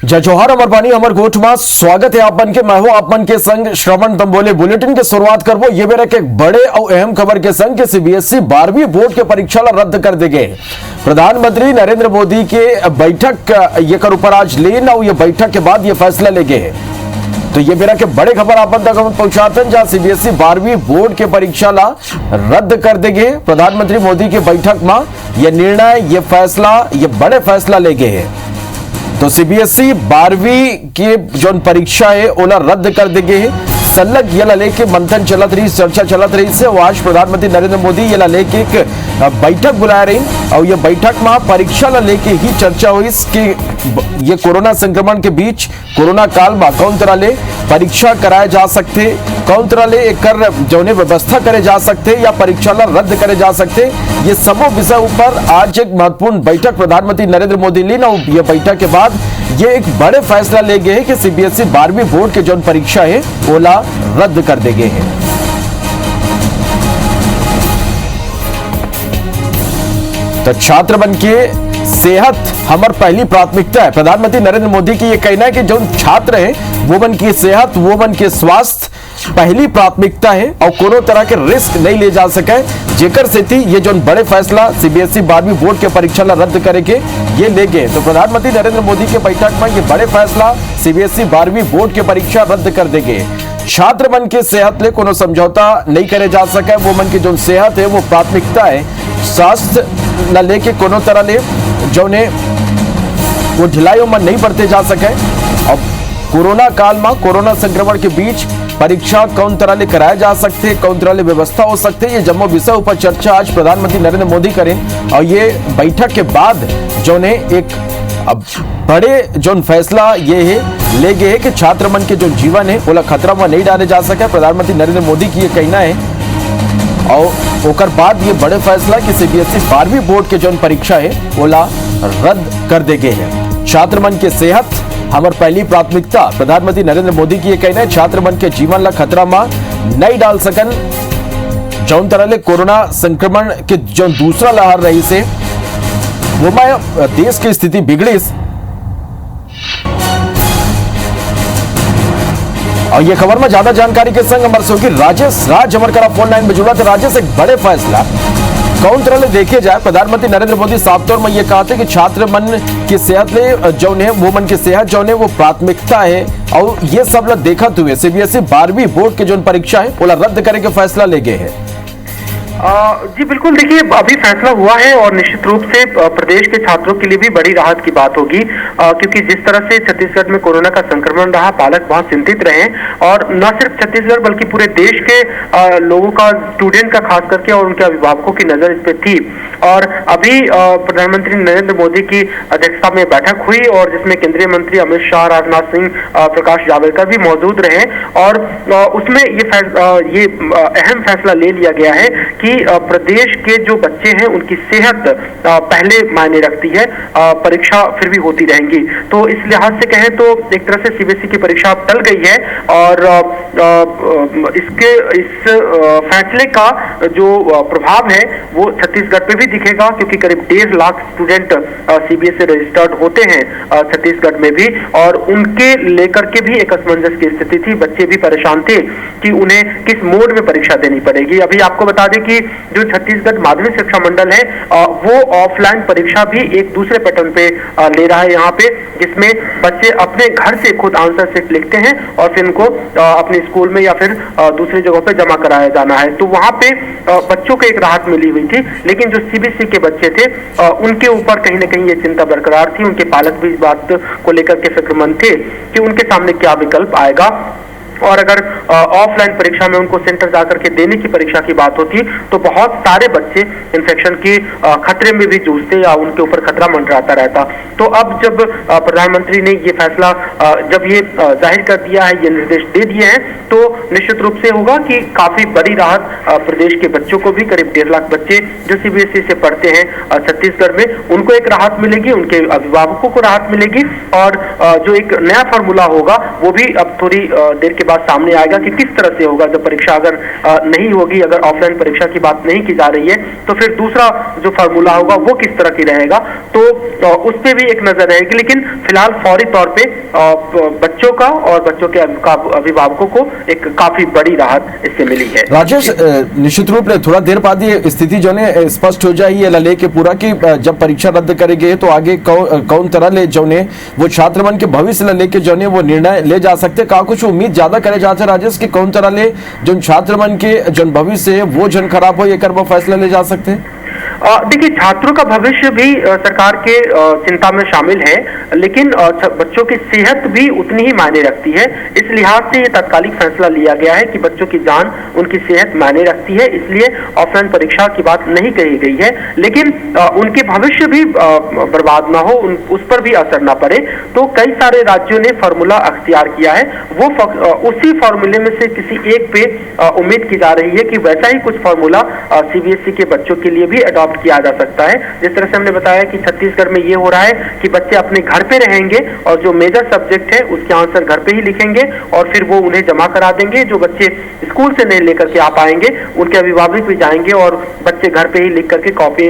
जय जोहार अमर बानी अमर गोठ में स्वागत है आपन के। मैं हूं आपन के संग श्रवण तंबोले। बुलेटिन के शुरुआत करबो ये बेरा के बड़े और अहम खबर के संग के सीबीएसई 12वीं बोर्ड के परीक्षा रद्द कर देंगे। प्रधानमंत्री नरेंद्र मोदी के बैठक ये कर ऊपर आज लेन और ये बैठक के बाद ये फैसला लेंगे। तो ये बेरा के बड़े खबर आपन तक हम पहुंचाते हैं, जहां सीबीएसई 12वीं बोर्ड के परीक्षा ला रद्द कर देंगे। प्रधानमंत्री मोदी के बैठक में ये निर्णय, ये फैसला, ये बड़े फैसला लेंगे। तो सीबीएसई 12वीं की जो परीक्षा है ओला रद्द कर देंगे। सलग ये लेके मंथन चलत रही, चर्चा चलत रही से आज प्रधानमंत्री नरेंद्र मोदी ये लेके एक बैठक बुला रही और ये बैठक में परीक्षा ला लेके ही चर्चा हुई कि ये कोरोना संक्रमण के बीच कोरोना काल में कौन तरह ले परीक्षा कराए जा सकते, कौन तरह ले एक जौने व्यवस्था करे जा सकते या परीक्षा ला रद्द करे जा सकते, ये सब विषय ऊपर आज एक महत्वपूर्ण बैठक प्रधानमंत्री नरेंद्र मोदी ली ना। ये बैठक के बाद ये एक बड़े फैसला ले गए कि सीबीएसई 12वीं बोर्ड के जो परीक्षा है ओला रद्द कर देंगे हैं। तो छात्र बन के सेहत हमार पहली प्राथमिकता है। प्रधानमंत्री नरेंद्र मोदी की ये कहना है कि जो छात्र हैं वो बन की सेहत, वो बन के स्वास्थ्य पहली प्राथमिकता है और कोनो तरह के रिस्क नहीं ले जा सके। जेकर से थी ये जो बड़े फैसला सीबीएसई 12वीं बोर्ड के परीक्षा ला रद्द करेंगे ये ले गए। तो प्रधानमंत्री नरेंद्र मोदी के बैठक में ये बड़े फैसला सीबीएसई 12वीं बोर्ड के परीक्षा रद्द कर देंगे। छात्र मन के सेहत ले कोनो समझौता नहीं करे जा सके। वो मन की जो सेहत है वो प्राथमिकता है। स्वास्थ्य न लेके कोनो तरह ले जो ने वो ढिलाइयों में नहीं बढ़ते जा सके। अब कोरोना काल में कोरोना संक्रमण के बीच परीक्षा कौन तरह ले कराए जा सकते, कौन तरह ले व्यवस्था हो सकते, ये जम्मो विषय ऊपर चर्चा आज प्रधानमंत्री नरेंद्र मोदी करें। और ये बैठक के बाद जो ने एक अब बड़े जो फैसला ये है ले गए कि छात्र मन के जो जीवन है वो खतरा में नहीं डाले जा सके। प्रधानमंत्री नरेंद्र मोदी की ये कहना है और ओकर बाद ये बड़े फैसला कि सीबीएसई 12वीं बोर्ड के जो परीक्षा है ओला रद्द कर देंगे हैं। छात्र मन के सेहत हमार पहली प्राथमिकता, प्रधानमंत्री नरेंद्र मोदी की ये कहना है। छात्र मन के जीवन ला खतरा में नहीं डाल सकन। जौन तरह ले कोरोना संक्रमण के जो दूसरा लहर रही से वो में देश की स्थिति बिगड़ी और ये खबर में ज्यादा जानकारी के संग हमारे सहयोगी राजेश राज हमारे करा फोन लाइन में जुड़ा था। राजेश, एक बड़े फैसला कौन तरह ले देखे जाए, प्रधानमंत्री नरेंद्र मोदी साफ तौर में ये कहा था कि छात्र मन की सेहत ले जो ने वो मन की सेहत जो ने वो प्राथमिकता है और ये सब लोग देखते हुए सीबीएसई 12वीं बोर्ड के जो परीक्षा है वो रद्द करने के फैसला ले गए हैं। जी बिल्कुल, देखिए अभी फैसला हुआ है और निश्चित रूप से प्रदेश के छात्रों के लिए भी बड़ी राहत की बात होगी, क्योंकि जिस तरह से छत्तीसगढ़ में कोरोना का संक्रमण रहा, पालक बहुत चिंतित रहे और न सिर्फ छत्तीसगढ़ बल्कि पूरे देश के लोगों का, स्टूडेंट का खास करके और उनके अभिभावकों की नजर इस पे थी। और अभी प्रधानमंत्री नरेंद्र मोदी की अध्यक्षता में बैठक हुई और जिसमें केंद्रीय मंत्री अमित शाह, राजनाथ सिंह, प्रकाश जावड़ेकर भी मौजूद रहे और उसमें ये अहम फैसला ले लिया गया है कि प्रदेश के जो बच्चे हैं उनकी सेहत पहले मायने रखती है, परीक्षा फिर भी होती रहेंगी। तो इस लिहाज से कहें तो एक तरह से सीबीएसई की परीक्षा टल गई है और इस फैसले का जो प्रभाव है वो छत्तीसगढ़ पे भी दिखेगा, क्योंकि करीब 1.5 लाख स्टूडेंट सीबीएसई रजिस्टर्ड होते हैं छत्तीसगढ़ में भी और उनके लेकर के भी एक असमंजस की स्थिति थी। बच्चे भी परेशान थे कि उन्हें किस मोड में परीक्षा देनी पड़ेगी। अभी आपको बता दें कि जो छत्तीसगढ़ माध्यमिक शिक्षा मंडल है वो ऑफलाइन परीक्षा भी एक दूसरे पैटर्न पे ले रहा है यहाँ पे, जिसमें बच्चे अपने घर से खुद आंसर शीट लिखते हैं और फिर उनको अपने स्कूल में या फिर दूसरी जगहों पे जमा कराया जाना है। तो वहाँ पे बच्चों को एक राहत मिली हुई थी, लेकिन जो सीबीएसई के बच्चे थे उनके ऊपर कहीं ना कहीं ये चिंता बरकरार थी। उनके पालक भी इस बात को लेकर के फिक्रमंद थे कि उनके सामने क्या विकल्प आएगा और अगर ऑफलाइन परीक्षा में उनको सेंटर जाकर के देने की परीक्षा की बात होती तो बहुत सारे बच्चे इन्फेक्शन की खतरे में भी जूझते या उनके ऊपर खतरा मंडराता रहता। तो अब जब प्रधानमंत्री ने ये फैसला जब ये जाहिर कर दिया है, ये निर्देश दे दिए हैं, तो निश्चित रूप से होगा कि काफी बड़ी राहत प्रदेश के बच्चों को भी, करीब 1.5 लाख बच्चे जो सीबीएसई से पढ़ते हैं छत्तीसगढ़ में, उनको एक राहत मिलेगी, उनके अभिभावकों को राहत मिलेगी और जो एक नया फार्मूला होगा वो भी अब थोड़ी देर के बाद सामने आएगा कि किस तरह से होगा जब परीक्षा अगर नहीं होगी, अगर ऑफलाइन परीक्षा की बात नहीं की जा रही है तो फिर दूसरा जो फार्मूला होगा वो किस तरह की रहेगा, तो उस पर भी एक नजर रहेगी। लेकिन फिलहाल फौरी तौर पे बच्चों का और बच्चों के अभिभावकों को एक काफी बड़ी राहत इससे मिली है। राजेश, निश्चित रूप से थोड़ा देर बाद ये स्थिति जो ने स्पष्ट हो जाए ये लले के पूरा कि जब परीक्षा रद्द करेंगे तो आगे कौन तरह ले जो ने वो छात्र मन के भविष्य ले लेके जो ने वो निर्णय ले जा सकते, का कुछ उम्मीद ज्यादा करे जाते राजेश कि कौन तरह ले जो छात्र मन के जो भविष्य है वो जन खराब हो ये कर वो फैसला ले जा सकते हैं? देखिए, छात्रों का भविष्य भी सरकार के चिंता में शामिल है, लेकिन बच्चों की सेहत भी उतनी ही मायने रखती है। इस लिहाज से ये तात्कालिक फैसला लिया गया है कि बच्चों की जान, उनकी सेहत मायने रखती है, इसलिए ऑफलाइन परीक्षा की बात नहीं कही गई है। लेकिन उनके भविष्य भी बर्बाद ना हो, उस पर भी असर ना पड़े, तो कई सारे राज्यों ने फार्मूला अख्तियार किया है। वो उसी फार्मूले में से किसी एक पे उम्मीद की जा रही है कि वैसा ही कुछ फार्मूला सीबीएसई के बच्चों के लिए भी अडॉप्ट किया जा सकता है। जिस तरह से हमने बताया कि छत्तीसगढ़ में ये हो रहा है कि बच्चे अपने घर पे रहेंगे और जो मेजर सब्जेक्ट है उसके आंसर घर पे ही लिखेंगे और फिर वो उन्हें जमा करा देंगे। जो बच्चे स्कूल से नहीं लेकर के आ पाएंगे उनके अभिभावक भी जाएंगे और बच्चे घर पे ही लिख करके कॉपी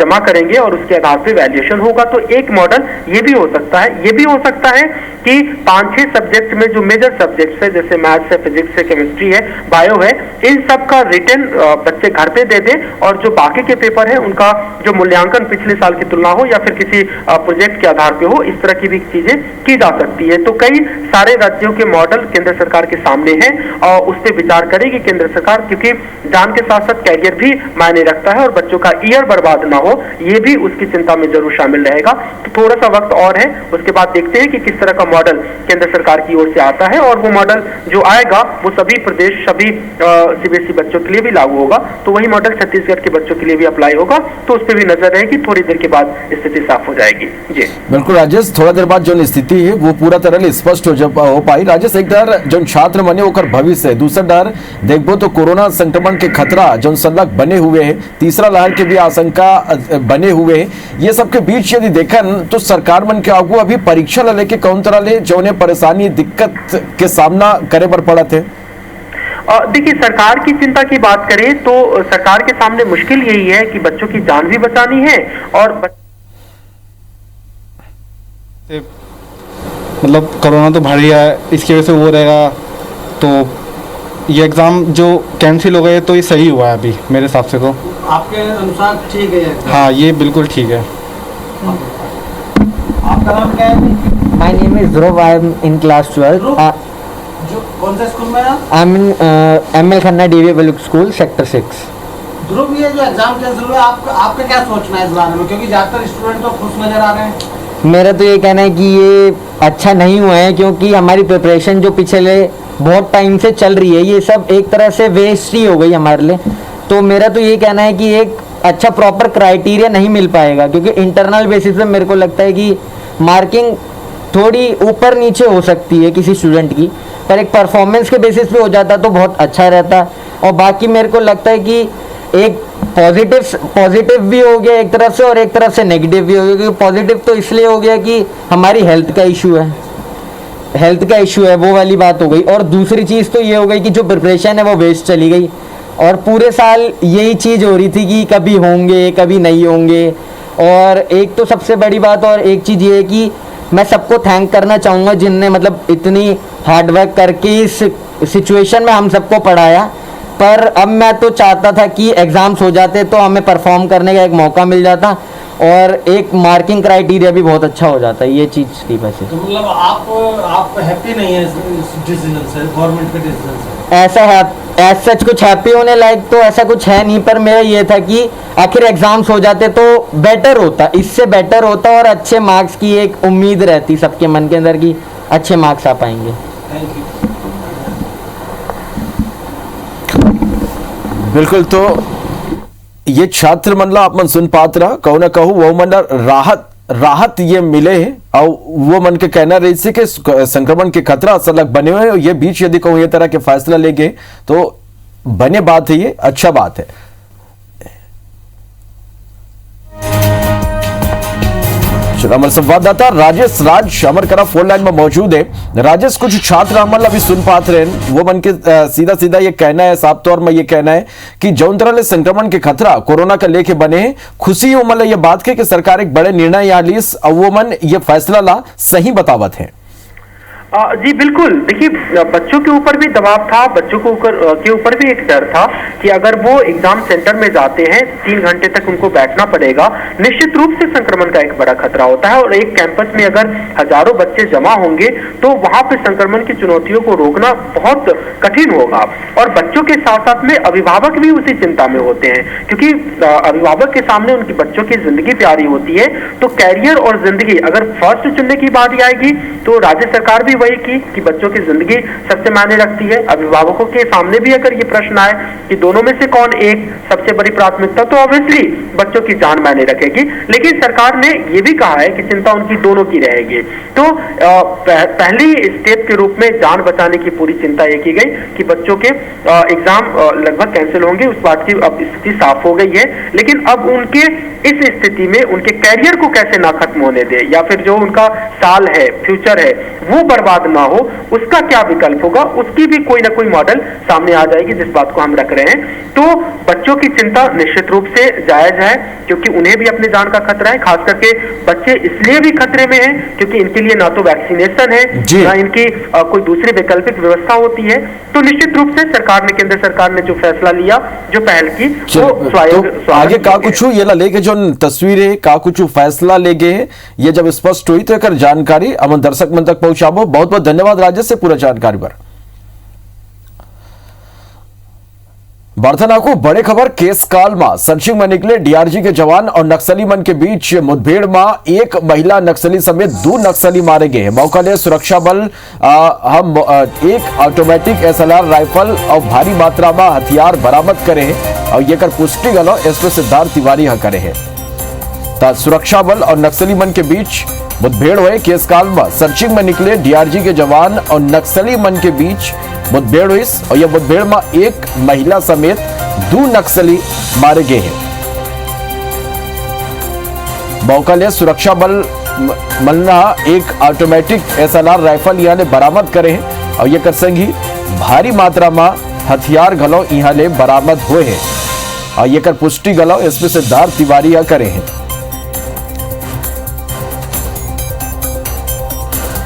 जमा करेंगे और उसके आधार पे वैल्यूएशन होगा। तो एक मॉडल ये भी हो सकता है। ये भी हो सकता है कि 5-6 सब्जेक्ट में जो मेजर सब्जेक्ट्स है, जैसे मैथ्स है, फिजिक्स है, केमिस्ट्री है, बायो है, इन सब का रिटन बच्चे घर पे दे दें और जो बाकी के पेपर है उनका जो मूल्यांकन पिछले साल की तुलना हो या फिर किसी प्रोजेक्ट के आधार पे हो, इस तरह की भी चीजें की जा सकती है। तो कई सारे राज्यों के मॉडल केंद्र सरकार के सामने हैं और उस पर विचार करेगी केंद्र सरकार, क्योंकि जान के साथ साथ कैरियर भी मायने रखता है और बच्चों का ईयर बर्बाद ना हो ये भी उसकी चिंता में जरूर शामिल रहेगा। तो थोड़ा सा वक्त और है, उसके बाद देखते हैं कि किस तरह का मॉडल केंद्र सरकार की ओर से आता है और वो मॉडल जो आएगा वो सभी प्रदेश, सभी सीबीएसई बच्चों के लिए भी लागू होगा। तो वही मॉडल छत्तीसगढ़ के बच्चों के लिए भी अप्लाई होगा, तो उस पर भी नजर रहेगी। थोड़ी देर के बाद स्थिति साफ हो जाएगी। जी बिल्कुल राजेश, थोड़ा देर बाद जो स्थिति है वो पूरा तरह स्पष्ट हो पाई। राजेश, एक डर जो छात्र बने ओकर भविष्य है, दूसरा डर देखबो तो कोरोना संक्रमण के खतरा जो संलग्न बने हुए है, तीसरा लहर के भी आशंका बने हुए है। ये सब के बीच यदि देखन तो सरकार मन के आगू अभी परीक्षा ले लेके कौन तरह ले जो परेशानी दिक्कत के सामना करे बर पड़ा थे? देखिए, सरकार की चिंता की बात करें तो सरकार के सामने मुश्किल यही है कि बच्चों की जान भी बचानी है और मतलब कोरोना तो बढ़ गया है, इसकी वजह से वो रहेगा, तो ये एग्ज़ाम जो कैंसिल हो गए तो ये सही हुआ है अभी मेरे हिसाब से। तो आपके अनुसार ठीक है? हाँ, ये बिल्कुल ठीक है। आपका नाम क्या है? My name is Dhruv. I am in class 12. जो कौन से स्कूल में आप? I am in ML Khanna DV Public School, Sector 6. ध्रुव, ये जो एग्जाम कैंसिल हुआ आपका क्या सोचना है इस बारे में, क्योंकि ज़्यादातर स्टूडेंट तो खुश नजर आ रहे हैं? मेरा तो ये कहना है कि ये अच्छा नहीं हुआ है, क्योंकि हमारी प्रिपरेशन जो पिछले बहुत टाइम से चल रही है ये सब एक तरह से वेस्ट ही हो गई हमारे लिए। तो मेरा तो ये कहना है कि एक अच्छा प्रॉपर क्राइटेरिया नहीं मिल पाएगा, क्योंकि इंटरनल बेसिस पे मेरे को लगता है कि मार्किंग थोड़ी ऊपर नीचे हो सकती है किसी स्टूडेंट की, पर एक परफॉर्मेंस के बेसिस पे हो जाता तो बहुत अच्छा रहता। और बाकी मेरे को लगता है कि एक पॉजिटिव भी हो गया एक तरफ से और एक तरफ से नेगेटिव भी हो गया। क्योंकि पॉजिटिव तो इसलिए हो गया कि हमारी हेल्थ का इशू है, वो वाली बात हो गई। और दूसरी चीज़ तो ये हो गई कि जो प्रिपरेशन है वो वेस्ट चली गई और पूरे साल यही चीज़ हो रही थी कि कभी होंगे कभी नहीं होंगे। और एक तो सबसे बड़ी बात और एक चीज़ ये है कि मैं सबको थैंक करना चाहूँगा जिनने मतलब इतनी हार्डवर्क करके इस सिचुएशन में हम सबको पढ़ाया। पर अब मैं तो चाहता था कि एग्ज़ाम्स हो जाते तो हमें परफॉर्म करने का एक मौका मिल जाता और एक मार्किंग क्राइटेरिया भी बहुत अच्छा हो जाता है। ये चीज़ थी वैसे। तो मतलब आप हैप्पी नहीं है इस डिसीजन से, गवर्नमेंट के डिसीजन से? ऐसा है, ऐसा सच कुछ हैप्पी होने लायक तो ऐसा कुछ है नहीं, पर मेरा ये था कि आखिर एग्ज़ाम्स हो जाते तो बेटर होता, इससे बेटर होता और अच्छे मार्क्स की एक उम्मीद रहती सबके मन के अंदर कि अच्छे मार्क्स आ पाएंगे। Thank you. बिल्कुल, तो ये छात्र मंडला आप मन सुन पात्र कहू ना कहू वो मन राहत ये मिले है और वो मन के कहना रही से कि संक्रमण के खतरा असलग बने हुए हैं। ये बीच यदि कहूँ ये तरह के फैसला लेंगे तो बने बात है, ये अच्छा बात है। चलो हमारे संवाददाता राजेश राज हमारे करा फोन लाइन में मौजूद है। राजेश, कुछ छात्र हमल अभी सुन पाते रहे वो बन के सीधा सीधा ये कहना है, साफ तौर में ये कहना है कि जौन तरह संक्रमण के खतरा कोरोना का लेके बने हैं, खुशी हो मतलब ये बात के कि सरकार एक बड़े निर्णय यहाँ लीस वो मन ये फैसला ला सही बतावत है। जी बिल्कुल, देखिए बच्चों के ऊपर भी दबाव था, बच्चों के ऊपर भी एक डर था कि अगर वो एग्जाम सेंटर में जाते हैं 3 घंटे तक उनको बैठना पड़ेगा, निश्चित रूप से संक्रमण का एक बड़ा खतरा होता है और एक कैंपस में अगर हजारों बच्चे जमा होंगे तो वहां पे संक्रमण की चुनौतियों को रोकना बहुत कठिन होगा। और बच्चों के साथ साथ में अभिभावक भी उसी चिंता में होते हैं, क्योंकि अभिभावक के सामने उनकी बच्चों की जिंदगी प्यारी होती है। तो कैरियर और जिंदगी अगर फर्स्ट चुनने की बात आएगी तो राज्य सरकार भी वही कि बच्चों की जिंदगी सबसे मायने रखती है। अभिभावकों के सामने भी अगर ये प्रश्न आए कि दोनों में से कौन एक सबसे बड़ी प्राथमिकता, तो ऑब्वियसली बच्चों की जान मायने रखेगी। लेकिन सरकार ने ये भी कहा है कि चिंता उनकी दोनों की रहेगी। तो पहली स्टेप के रूप में जान बचाने की पूरी चिंता ये की गई कि बच्चों के एग्जाम लगभग कैंसिल होंगे, उस बात की अब स्थिति साफ हो गई है। लेकिन अब उनके इस स्थिति में उनके कैरियर को कैसे ना खत्म होने दे, या फिर जो उनका साल है, फ्यूचर है, वो बर्बाद ना हो, उसका क्या विकल्प होगा, उसकी भी कोई ना कोई मॉडल सामने आ जाएगी, जिस बात को हम रख रहे हैं। तो बच्चों की चिंता निश्चित रूप से जायज है, क्योंकि उन्हें भी अपनी जान का खतरा है। खास करके बच्चे इसलिए भी खतरे में हैं क्योंकि इनके लिए ना तो वैक्सीनेशन है, ना इनकी कोई दूसरी वैकल्पिक व्यवस्था होती है। तो निश्चित रूप से सरकार ने, केंद्र सरकार ने जो फैसला लिया, जो पहल की, तो आगे का कुछ ये लेके जो तस्वीर है का कुछ फैसला ले गए ये जब स्पष्ट हुई तो एक जानकारी अमन दर्शक मन तक पहुंचाबो। बहुत बहुत धन्यवाद राजेश से पूरा जानकारी पर। बर्धना को बड़े खबर, केस काल में सर्चिंग में निकले डीआरजी के जवान और नक्सली मन के बीच मुठभेड़ में एक महिला नक्सली समेत 2 नक्सली मारे गए। मौका ले सुरक्षा बल हम एक ऑटोमेटिक SLR राइफल और भारी मात्रा में हथियार बरामद करे हैं और ये कर पुष्टि गलो एसपी सिद्धार्थ तिवारी करे हैं। सुरक्षा बल और नक्सली मन के बीच मुठभेड़ हुए, केस काल में सर्चिंग में निकले डीआरजी के जवान और नक्सली मन के बीच मुठभेड़ हुई और यह मुठभेड़ में एक महिला समेत 2 नक्सली मारे गए हैं। मौका ले सुरक्षा बल मलना एक ऑटोमेटिक SLR राइफल यहाँ बरामद करे हैं और यह कर संगी भारी मात्रा में हथियार घलो यहाँ ले बरामद हुए हैं और यह कर पुष्टि गलो एसपी सिद्धार्थ तिवारी करे हैं।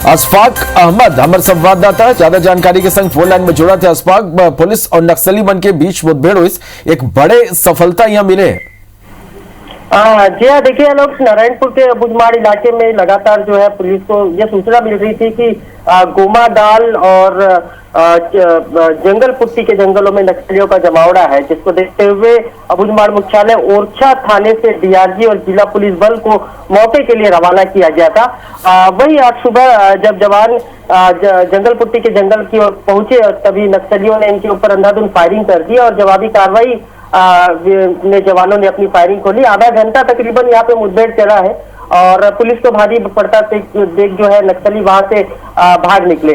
अशफाक अहमद हमारे संवाददाता ज्यादा जानकारी के संग फोन लाइन में जुड़ा थे। अशफाक, पुलिस और नक्सली मन के बीच मुठभेड़ हुई, एक बड़े सफलता यहाँ मिले। जी हाँ, देखिए लोग नारायणपुर के बुजमाड़ इलाके में लगातार जो है पुलिस को यह सूचना मिल रही थी कि गोमा डाल और जंगल पुट्टी के जंगलों में नक्सलियों का जमावड़ा है, जिसको देखते हुए बुजमाड़ मुख्यालय ओरछा थाने से डीआरजी और जिला पुलिस बल को मौके के लिए रवाना किया गया था। वही आज सुबह जब जवान जंगल पुट्टी के जंगल की ओर पहुंचे तभी नक्सलियों ने इनके ऊपर अंधाधुंध फायरिंग कर दी और जवाबी कार्रवाई ने जवानों ने अपनी फायरिंग खोली। आधा घंटा तकरीबन यहाँ पे मुठभेड़ चला है और पुलिस को भारी पड़ता देख जो है नक्सली वहां से भाग निकले।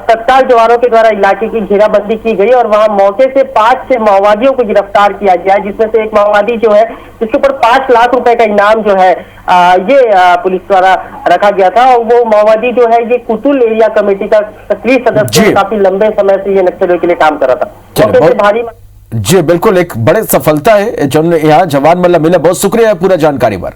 तत्काल जवानों के द्वारा इलाके की घेराबंदी की गई और वहां मौके से 5 माओवादियों को गिरफ्तार किया गया, जिसमें से एक माओवादी जो है जिसके ऊपर 5 लाख रुपए का इनाम जो है ये पुलिस द्वारा रखा गया था। और वो माओवादी जो है ये कुतुल एरिया कमेटी का सक्रिय सदस्य, काफी लंबे समय से ये नक्सलियों के लिए काम कर रहा था। मौके से भारी जी बिल्कुल, एक बड़े सफलता है जो यहाँ जवान मतलब मिला। बहुत शुक्रिया पूरा जानकारी पर।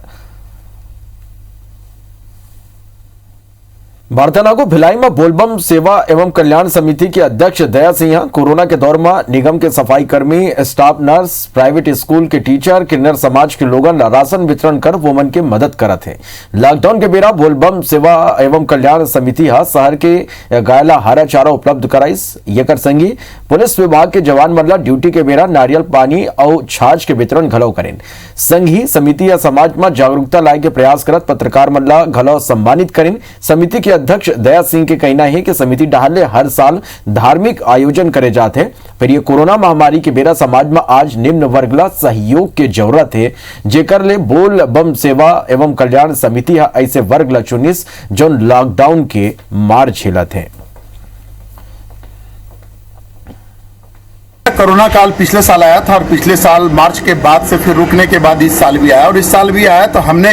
बर्धना को भिलाई में बोलबम सेवा एवं कल्याण समिति के अध्यक्ष दया सिंह कोरोना के दौर में निगम के सफाई कर्मी, स्टाफ नर्स, प्राइवेट स्कूल के टीचर, किन्नर समाज के लोगन राशन वितरण कर वोमन के मदद करत है। लॉकडाउन के बेरा बोलबम सेवा एवं कल्याण समिति शहर के गायला हरा चारा उपलब्ध कराइस। ये कर संगी पुलिस विभाग के जवान मतलब ड्यूटी के बेरा नारियल पानी और छाछ के वितरण घलो करें। संग ही समिति या समाज में जागरूकता लाए के प्रयास करत पत्रकार मल्ला घलो सम्मानित करें। समिति के अध्यक्ष दया सिंह के कहना है कि समिति डहाले हर साल धार्मिक आयोजन करे जाते हैं, फिर ये कोरोना महामारी के बेरा समाज में आज निम्न वर्गला सहयोग के जरूरत है, जेकर ले बोल बम सेवा एवं कल्याण समिति ऐसे वर्गला चुनिस जो लॉकडाउन के मार झेलत है। कोरोना काल पिछले साल आया था और पिछले साल मार्च के बाद से फिर रुकने के बाद इस साल भी आया और इस साल भी आया तो हमने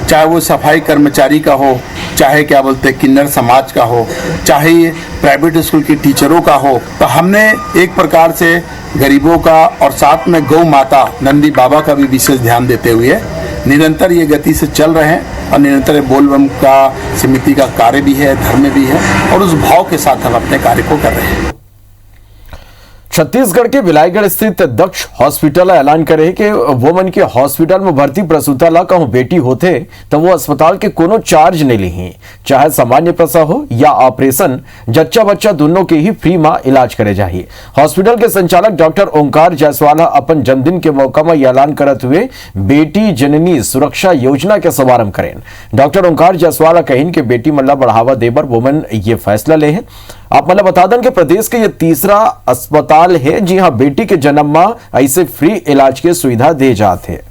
चाहे वो सफाई कर्मचारी का हो, चाहे क्या बोलते हैं किन्नर समाज का हो, चाहे ये प्राइवेट स्कूल के टीचरों का हो। तो हमने एक प्रकार से गरीबों का और साथ में गौ माता नंदी बाबा का भी विशेष ध्यान देते हुए निरंतर ये गति से चल रहे हैं और निरंतर बोलबम का समिति का कार्य भी है, धर्म भी है और उस भाव के साथ हम अपने कार्य को कर रहे हैं। छत्तीसगढ़ के बिलाईगढ़ स्थित दक्ष हॉस्पिटल ऐलान करे कि वोमन के हॉस्पिटल में भर्ती प्रसूता ला कहूं बेटी होते तो वो अस्पताल के कोनो चार्ज नहीं ली, चाहे सामान्य प्रसव हो या ऑपरेशन, जच्चा बच्चा दोनों के ही फ्री में इलाज करे जाहिए। हॉस्पिटल के संचालक डॉक्टर ओंकार जायसवाल अपन जन्मदिन के मौका में ऐलान करते हुए बेटी जननी सुरक्षा योजना के शुभारंभ करें। डॉक्टर ओंकार जायसवाल कहिन के बेटी मल्ला बढ़ावा देबर वोमन ये फैसला ले है। आप मतलब बता दें कि प्रदेश के ये तीसरा अस्पताल है जी हाँ बेटी के जन्म में ऐसे फ्री इलाज की सुविधा दे जाते हैं।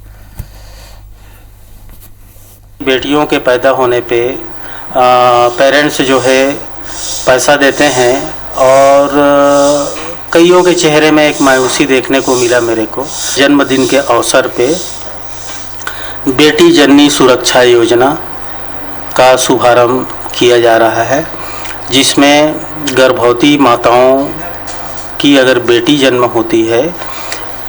बेटियों के पैदा होने पे पेरेंट्स जो है पैसा देते हैं और कईयों के चेहरे में एक मायूसी देखने को मिला मेरे को। जन्मदिन के अवसर पे बेटी जननी सुरक्षा योजना का शुभारंभ किया जा रहा है, जिसमें गर्भवती माताओं की अगर बेटी जन्म होती है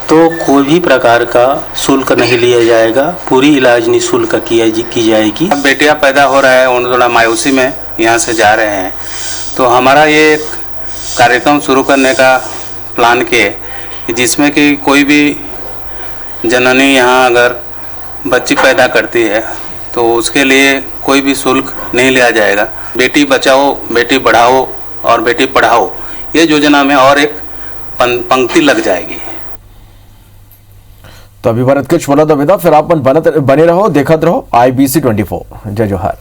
तो कोई भी प्रकार का शुल्क नहीं लिया जाएगा, पूरी इलाज निःशुल्क की जाएगी। अब बेटियां पैदा हो रहा है, उन थोड़ा मायूसी में यहाँ से जा रहे हैं, तो हमारा ये कार्यक्रम शुरू करने का प्लान किए जिसमें कि कोई भी जननी यहाँ अगर बच्ची पैदा करती है तो उसके लिए कोई भी शुल्क नहीं लिया जाएगा। बेटी बचाओ, बेटी बढ़ाओ और बेटी पढ़ाओ, ये योजना में और एक पंक्ति लग जाएगी। तो अभी भारत के छोला दवेदा फिर आप बने रहो, देखते रहो IBC 24। जय जोहार।